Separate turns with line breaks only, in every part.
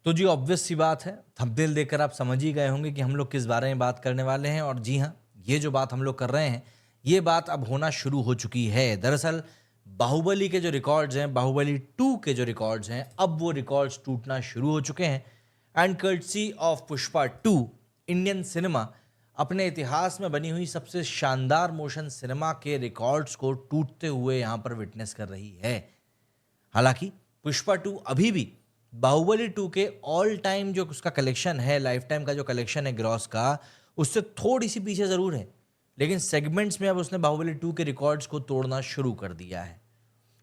तो जी ऑब्वियस सी बात है, थंबनेल देखकर आप समझ ही गए होंगे कि हम लोग किस बारे में बात करने वाले हैं और जी हाँ, ये जो बात हम लोग कर रहे हैं, ये बात अब होना शुरू हो चुकी है। दरअसल बाहुबली के जो रिकॉर्ड्स हैं, बाहुबली 2 के जो रिकॉर्ड्स हैं, अब वो रिकॉर्ड्स टूटना शुरू हो चुके हैं and courtesy of Pushpa 2 Indian cinema अपने इतिहास में बनी हुई सबसे शानदार मोशन सिनेमा के रिकॉर्ड्स को टूटते हुए यहाँ पर विटनेस कर रही है। हालांकि पुष्पा 2 अभी भी बाहुबली 2 के ऑल टाइम जो उसका कलेक्शन है, लाइफ टाइम का जो कलेक्शन है ग्रॉस का, उससे थोड़ी सी पीछे जरूर है, लेकिन सेगमेंट्स में अब उसने बाहुबली 2 के रिकॉर्ड्स को तोड़ना शुरू कर दिया है।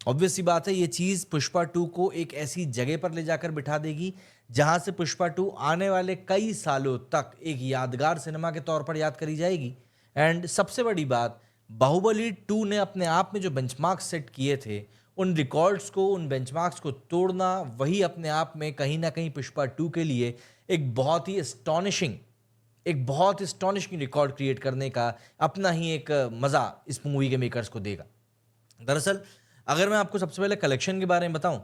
ऑब्वियस सी बात है, ये चीज पुष्पा 2 को एक ऐसी जगह पर ले जाकर बिठा देगी जहां से पुष्पा 2 आने वाले कई सालों तक एक यादगार सिनेमा के तौर पर याद करी जाएगी। एंड सबसे बड़ी बात, बाहुबली 2 ने अपने आप में जो बेंचमार्क सेट किए थे, उन रिकॉर्ड्स को, उन बेंचमार्क्स को तोड़ना, वही अपने आप में कहीं ना कहीं पुष्पा 2 के लिए एक बहुत ही एस्टॉनिशिंग रिकॉर्ड क्रिएट करने का अपना ही एक मजा इस मूवी के मेकर्स को देगा। दरअसल अगर मैं आपको सबसे पहले कलेक्शन के बारे में बताऊं,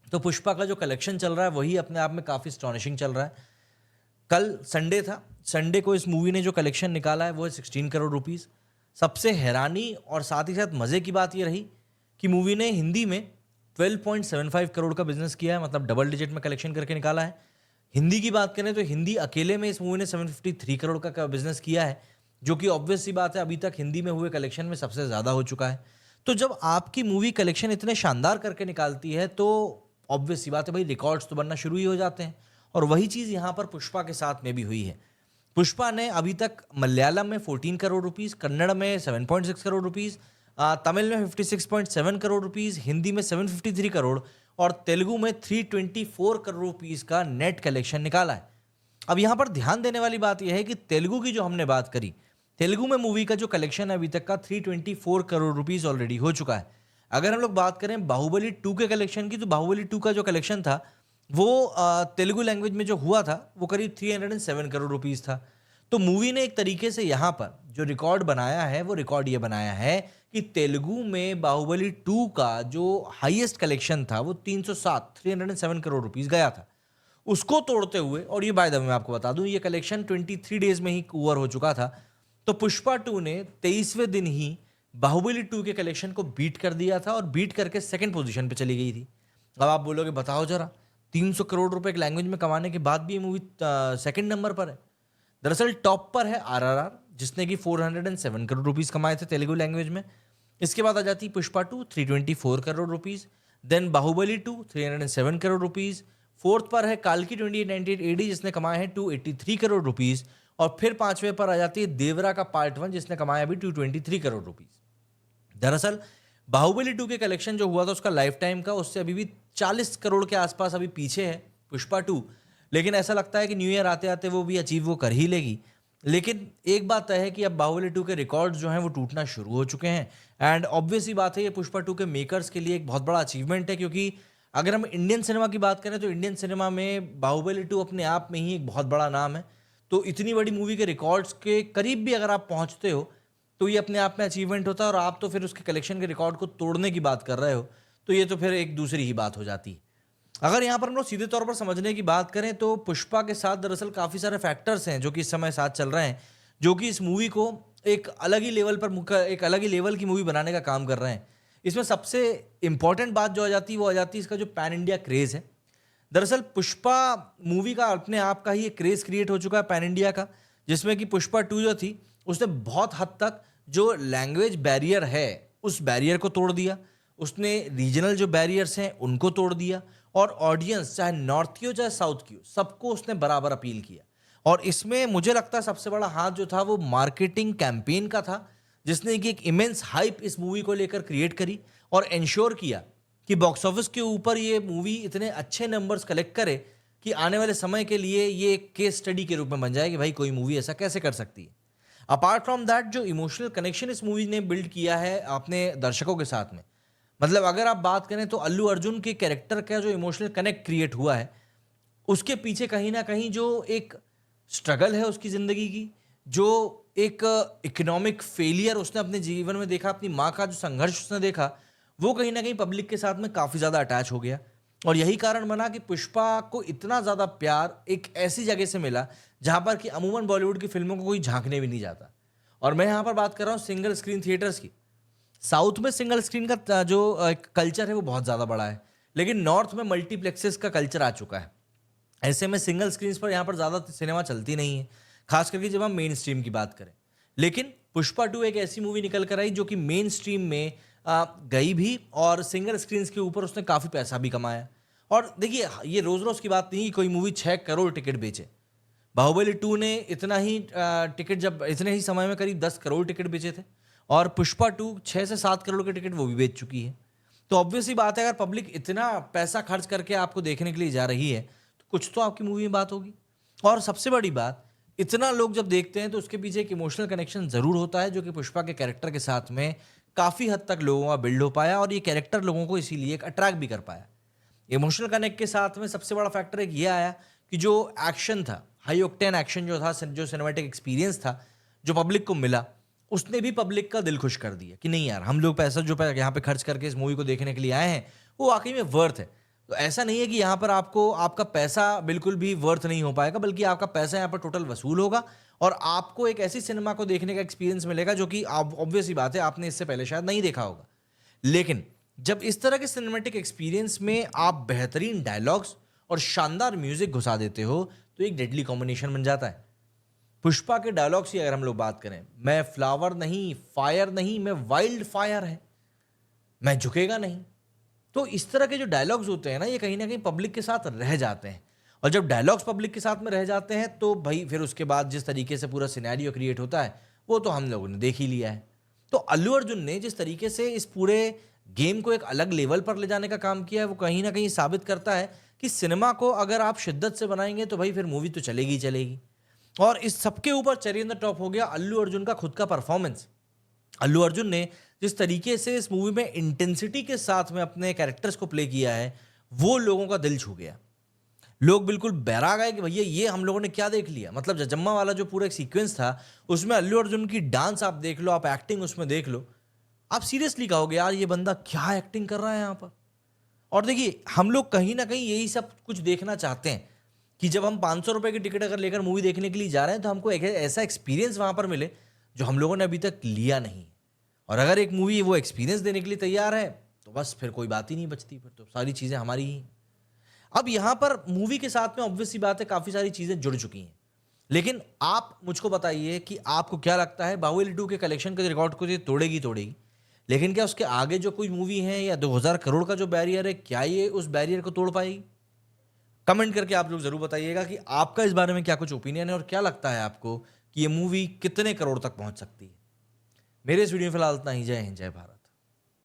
तो पुष्पा का जो कलेक्शन चल रहा है वही अपने आप में काफ़ी स्टॉनिशिंग चल रहा है। कल संडे था, संडे को इस मूवी ने जो कलेक्शन निकाला है वो है 16 करोड़ रुपीस। सबसे हैरानी और साथ ही साथ मज़े की बात ये रही कि मूवी ने हिंदी में 12.75 करोड़ का बिजनेस किया है, मतलब डबल डिजिट में कलेक्शन करके निकाला है। हिंदी की बात करें तो हिंदी अकेले में इस मूवी ने 753 करोड़ का बिजनेस किया है, जो कि ऑब्वियस सी बात है अभी तक हिंदी में हुए कलेक्शन में सबसे ज़्यादा हो चुका है। तो जब आपकी मूवी कलेक्शन इतने शानदार करके निकालती है तो ऑब्वियस सी बात है भाई, रिकॉर्ड्स तो बनना शुरू ही हो जाते हैं। और वही चीज़ यहाँ पर पुष्पा के साथ में भी हुई है। पुष्पा ने अभी तक मलयालम में 14 करोड़ रुपीस, कन्नड़ में 7.6 करोड़ रुपीस, तमिल में 56.7 करोड़ रुपीस, हिंदी में 753 करोड़ और तेलुगु में 324 करोड़ रुपीस का नेट कलेक्शन निकाला है। अब यहाँ पर ध्यान देने वाली बात यह है कि तेलुगु की जो हमने बात करी, तेलुगु में मूवी का जो कलेक्शन है अभी तक का 324 करोड़ रुपीस ऑलरेडी हो चुका है। अगर हम लोग बात करें बाहुबली 2 के कलेक्शन की, तो बाहुबली 2 का जो कलेक्शन था वो तेलुगु लैंग्वेज में जो हुआ था वो करीब 307 करोड़ रुपीस था। तो मूवी ने एक तरीके से यहाँ पर जो रिकॉर्ड बनाया है वो रिकॉर्ड ये बनाया है कि तेलुगु में बाहुबली 2 का जो हाईएस्ट कलेक्शन था वो 307 करोड़ रुपीस गया था। उसको तोड़ते हुए, और ये बाय द वे मैं आपको बता दूं, ये कलेक्शन 23 डेज में ही ओवर हो चुका था। तो पुष्पा 2 ने 23वें दिन ही बाहुबली 2 के कलेक्शन को बीट कर दिया था और बीट करके सेकंड पोजीशन पे चली गई थी। अब आप बोलोगे बताओ जरा, 300 करोड़ रुपए एक लैंग्वेज में कमाने के बाद भी ये मूवी सेकंड नंबर पर है। दरअसल टॉप पर है आरआरआर, जिसने कि 407 करोड़ रुपीस कमाए थे तेलुगु लैंग्वेज में। इसके बाद आ जाती Pushpa 2, 324 crore rupees. Then Baahubali 2, 307 crore rupees. Fourth पर है काल्की 2898 एडी, जिसने कमाए हैं 283 करोड़ रुपीस। और फिर पांचवें पर आ जाती है देवरा का पार्ट 1, जिसने कमाया अभी 223 करोड़ रुपीस। दरअसल बाहुबली 2 के कलेक्शन जो हुआ था उसका लाइफ टाइम का, उससे अभी भी 40 करोड़ के आसपास अभी पीछे है पुष्पा 2। लेकिन ऐसा लगता है कि न्यू ईयर आते आते वो भी अचीव वो कर ही लेगी। लेकिन एक बात तय है कि अब बाहुबली 2 के रिकॉर्ड्स जो हैं वो टूटना शुरू हो चुके हैं। एंड ऑब्वियस ही बात है, ये पुष्पा 2 के मेकर्स के लिए एक बहुत बड़ा अचीवमेंट है, क्योंकि अगर हम इंडियन सिनेमा की बात करें तो इंडियन सिनेमा में बाहुबली 2 अपने आप में ही एक बहुत बड़ा नाम है। तो इतनी बड़ी मूवी के रिकॉर्ड्स के करीब भी अगर आप पहुंचते हो तो ये अपने आप में अचीवमेंट होता है, और आप तो फिर उसके कलेक्शन के रिकॉर्ड को तोड़ने की बात कर रहे हो, तो ये तो फिर एक दूसरी ही बात हो जाती है। अगर यहाँ पर हम लोग सीधे तौर पर समझने की बात करें तो पुष्पा के साथ दरअसल काफ़ी सारे फैक्टर्स हैं जो कि इस समय साथ चल रहे हैं, जो कि इस मूवी को एक अलग ही लेवल पर, एक अलग ही लेवल की मूवी बनाने का काम कर रहे हैं। इसमें सबसे इंपॉर्टेंट बात जो आ जाती है वो आ जाती है इसका जो पैन इंडिया क्रेज़ है। दरअसल पुष्पा मूवी का अपने आप का ही एक क्रेज़ क्रिएट हो चुका है पैन इंडिया का, जिसमें कि पुष्पा 2 जो थी उसने बहुत हद तक जो लैंग्वेज बैरियर है उस बैरियर को तोड़ दिया। उसने रीजनल जो बैरियर्स हैं उनको तोड़ दिया, और ऑडियंस चाहे नॉर्थ की हो चाहे साउथ की हो, सबको उसने बराबर अपील किया। और इसमें मुझे लगता है सबसे बड़ा हाथ जो था वो मार्केटिंग कैंपेन का था, जिसने कि एक इमेंस हाइप इस मूवी को लेकर क्रिएट करी और इंश्योर किया कि बॉक्स ऑफिस के ऊपर ये मूवी इतने अच्छे नंबर्स कलेक्ट करे कि आने वाले समय के लिए ये एक केस स्टडी के रूप में बन जाए कि भाई कोई मूवी ऐसा कैसे कर सकती है। अपार्ट फ्रॉम दैट, जो इमोशनल कनेक्शन इस मूवी ने बिल्ड किया है अपने दर्शकों के साथ में, मतलब अगर आप बात करें तो अल्लू अर्जुन के कैरेक्टर का जो इमोशनल कनेक्ट क्रिएट हुआ है, उसके पीछे कहीं ना कहीं जो एक स्ट्रगल है उसकी ज़िंदगी की, जो एक इकोनॉमिक फेलियर उसने अपने जीवन में देखा, अपनी माँ का जो संघर्ष उसने देखा, वो कहीं ना कहीं पब्लिक के साथ में काफ़ी ज़्यादा अटैच हो गया। और यही कारण बना कि पुष्पा को इतना ज़्यादा प्यार एक ऐसी जगह से मिला जहाँ पर कि अमूमन बॉलीवुड की फिल्मों को कोई झांकने भी नहीं जाता। और मैं यहाँ पर बात कर रहा हूँ सिंगल स्क्रीन थिएटर्स की। साउथ में सिंगल स्क्रीन का जो कल्चर है वो बहुत ज़्यादा बड़ा है, लेकिन नॉर्थ में मल्टीप्लेक्सेस का कल्चर आ चुका है। ऐसे में सिंगल स्क्रीन्स पर यहाँ पर ज़्यादा सिनेमा चलती नहीं है, खास करके जब हम मेन स्ट्रीम की बात करें। लेकिन पुष्पा 2 एक ऐसी मूवी निकल कर आई जो कि मेन स्ट्रीम में गई भी और सिंगल स्क्रीन्स के ऊपर उसने काफ़ी पैसा भी कमाया। और देखिए, ये रोज़ रोज़ की बात नहीं कि कोई मूवी 6 करोड़ टिकट बेचे। बाहुबली 2 ने इतना ही टिकट, जब इतने ही समय में करीब 10 करोड़ टिकट बेचे थे, और पुष्पा 2 6 से 7 करोड़ के टिकट वो भी बेच चुकी है। तो ऑब्वियस ही बात है, अगर पब्लिक इतना पैसा खर्च करके आपको देखने के लिए जा रही है तो कुछ तो आपकी मूवी में बात होगी। और सबसे बड़ी बात, इतना लोग जब देखते हैं तो उसके पीछे एक इमोशनल कनेक्शन ज़रूर होता है, जो कि पुष्पा के कैरेक्टर के साथ में काफ़ी हद तक लोगों का बिल्ड हो पाया, और ये कैरेक्टर लोगों को इसीलिए एक अट्रैक्ट भी कर पाया। इमोशनल कनेक्ट के साथ में सबसे बड़ा फैक्टर एक ये आया कि जो एक्शन था, हाई ऑक्टेन एक्शन जो था, जो सिनेमैटिक एक्सपीरियंस था, जो पब्लिक को मिला, उसने भी पब्लिक का दिल खुश कर दिया कि नहीं यार, हम लोग पैसा जो यहाँ पे खर्च करके इस मूवी को देखने के लिए आए हैं वो वाकई में वर्थ है। तो ऐसा नहीं है कि यहाँ पर आपको आपका पैसा बिल्कुल भी वर्थ नहीं हो पाएगा, बल्कि आपका पैसा यहाँ पर टोटल वसूल होगा और आपको एक ऐसी सिनेमा को देखने का एक्सपीरियंस मिलेगा जो कि आप, ऑब्वियस ही बात है, आपने इससे पहले शायद नहीं देखा होगा। लेकिन जब इस तरह के सिनेमैटिक एक्सपीरियंस में आप बेहतरीन डायलॉग्स और शानदार म्यूजिक घुसा देते हो तो एक डेडली कॉम्बिनेशन बन जाता है। पुष्पा के डायलॉग्स की अगर हम लोग बात करें, मैं फ्लावर नहीं, फायर नहीं, मैं वाइल्ड फायर है, मैं झुकेगा नहीं। तो इस तरह के जो डायलॉग्स होते हैं ना, ये कहीं ना कहीं पब्लिक के साथ रह जाते हैं। और जब डायलॉग्स पब्लिक के साथ में रह जाते हैं तो भाई फिर उसके बाद जिस तरीके से पूरा सिनेरियो क्रिएट होता है वो तो हम लोगों ने देख ही लिया है। तो अल्लू अर्जुन ने जिस तरीके से इस पूरे गेम को एक अलग लेवल पर ले जाने का काम किया है, वो कहीं ना कहीं साबित करता है कि सिनेमा को अगर आप शिद्दत से बनाएंगे तो भाई फिर मूवी तो चलेगी ही चलेगी। और इस सबके ऊपर चेरी ऑन द टॉप हो गया अल्लू अर्जुन का खुद का परफॉर्मेंस। अल्लू अर्जुन ने जिस तरीके से इस मूवी में इंटेंसिटी के साथ में अपने कैरेक्टर्स को प्ले किया है, वो लोगों का दिल छू गया। लोग बिल्कुल बैराग गए कि भैया ये हम लोगों ने क्या देख लिया। मतलब जजम्मा वाला जो पूरा एक सीक्वेंस था, उसमें अल्लू अर्जुन की डांस आप देख लो, आप एक्टिंग उसमें देख लो, आप सीरियसली कहोगे यार ये बंदा क्या एक्टिंग कर रहा है यहाँ पर। और देखिए, हम लोग कहीं ना कहीं यही सब कुछ देखना चाहते हैं कि जब हम 500 रुपए की टिकट अगर लेकर मूवी देखने के लिए जा रहे हैं तो हमको एक ऐसा एक्सपीरियंस वहां पर मिले जो हम लोगों ने अभी तक लिया नहीं। और अगर एक मूवी वो एक्सपीरियंस देने के लिए तैयार है तो बस फिर कोई बात ही नहीं बचती, फिर तो सारी चीज़ें हमारी ही। अब यहाँ पर मूवी के साथ में ऑब्वियस सी बात है काफ़ी सारी चीज़ें जुड़ चुकी हैं, लेकिन आप मुझको बताइए कि आपको क्या लगता है, बाहुबली 2 के कलेक्शन के रिकॉर्ड को ये तोड़ेगी तोड़ेगी, लेकिन क्या उसके आगे जो कोई मूवी है या 2000 करोड़ का जो बैरियर है, क्या ये उस बैरियर को तोड़ पाएगी? कमेंट करके आप लोग जरूर बताइएगा कि आपका इस बारे में क्या कुछ ओपिनियन है और क्या लगता है आपको कि ये मूवी कितने करोड़ तक पहुंच सकती है। मेरे इस वीडियो में फिलहाल इतना ही। जय हिंद, जय भारत।